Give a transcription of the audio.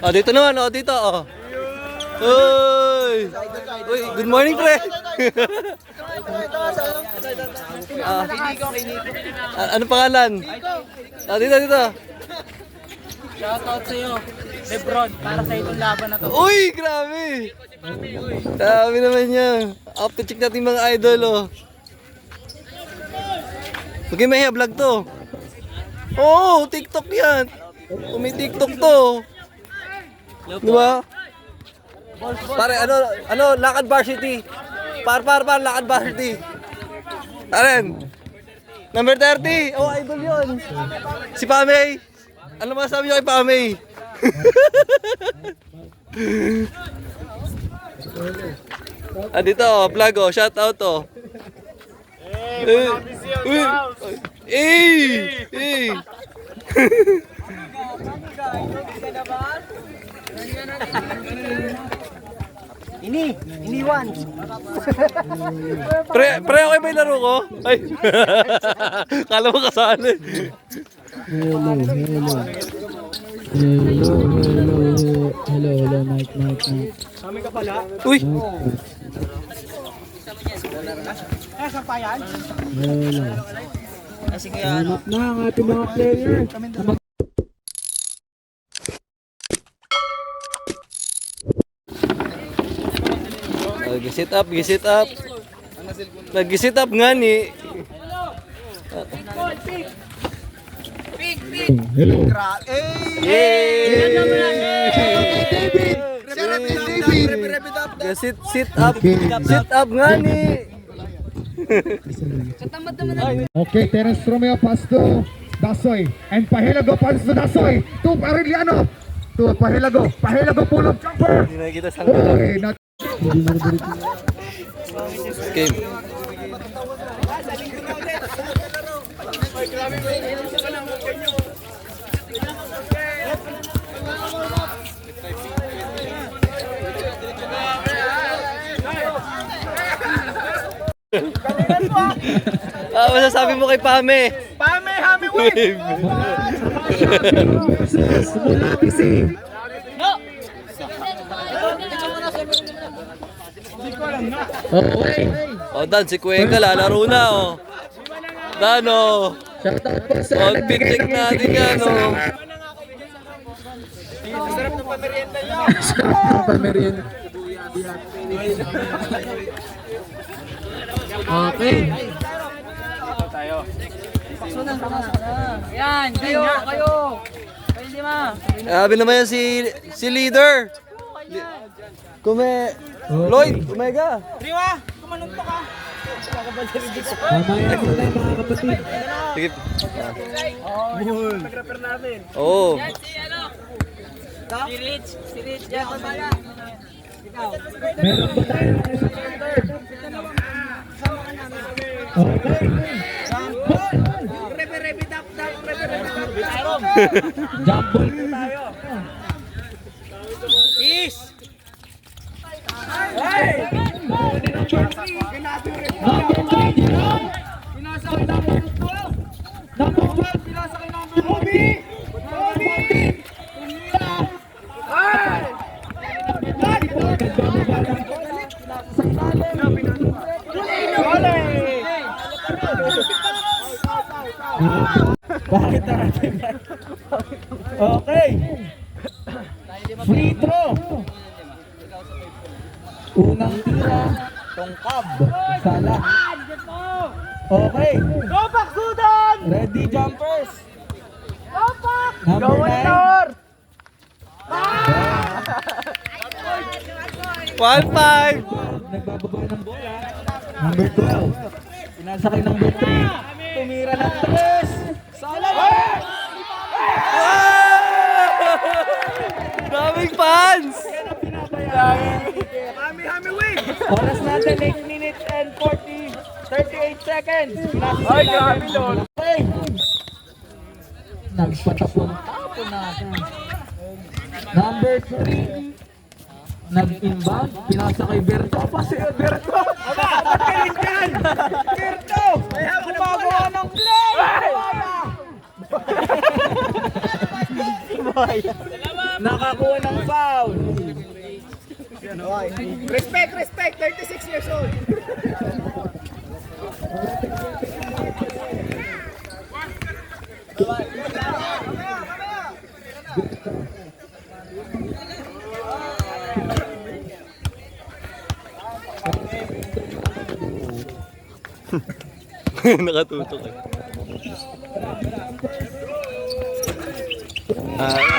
Oh, dito naman, oh, dito, oh. Uy! Uy, good morning, pre. Ano pangalan? Ah, dito, dito. Shoutout sa'yo, Lebron, para sa itong laban na to. Uy, grabe. Grabe naman niya. Up to check natin mga idol, oh. Okay, may vlog to. Oo, TikTok yan. May TikTok to. Diba? Pare, ano, Lakad Varsity. Lakad Varsity. Aren, number 30. Oh, idol yun. Si Pamay. Ano masasabi niyo kay Pamay? Ah, dito, vlog, oh. Shout out, oh. Iniwan. Pre, okay ba yung laro ko? Ay. Kala mo kasali. Hello, night. Kami ka pala? Uy. Saan pa yan? Hello. Sige yan. Hanap na ang ating mga player. Nag-sit up. Nag-sit up nga ni. Hello. Yay! Sit up. Sit up nga ni. Okay, Terence Romeo pass to Dasoy. And Pahilago pass to Dasoy. To Pariliano. To Pahilago. Pahilago pull-up jumper. Hindi na kita sa Okay, game. Masasabi mo kay Pame? Pame, Hami, win! Oh, Dan, si Cuenca lalaro na, oh. Dan, oh. Oh, pick natin yan, oh. Sarap ng pamerienda nyo. Pamerienda. Okay. Yan, kayo. Kayo di ma. Sabi naman yan si leader. Lloyd, Omega. Riwa, kumanunto ka. Mamaya muna mga kapatid. Sige. Nag-repair natin. Oo. Si Rich, yan. Meron ba tayo? Okay. Jump ball po tayo. Is! Number 9, Jerome. Pinasakay number 12. Number 12. Pinasakay number 14. Bakit natin? Okay. Free throw. Unang tira. Tongkab. Sala. Okay. Go back, Sudan! Ready jumpers. Go back! Number 9. 1-5. Nagbababa ng bola. Number 12. Pinasakay number 3. Tumira ng 3. Sala. Daming fans. Hami, win! Oras natin 8 minutes and 38 seconds. Ay, grabe doon. Okay. Nagpatapon natin. Number 3. Nag-inbound. Pinasa kay Berto. Pasi Berto. Pagkain dyan! Berto! Gumagawa ng play! Nakakuha ng foul. Respect, respect. 36 years old. Nakatutok eh. Ah,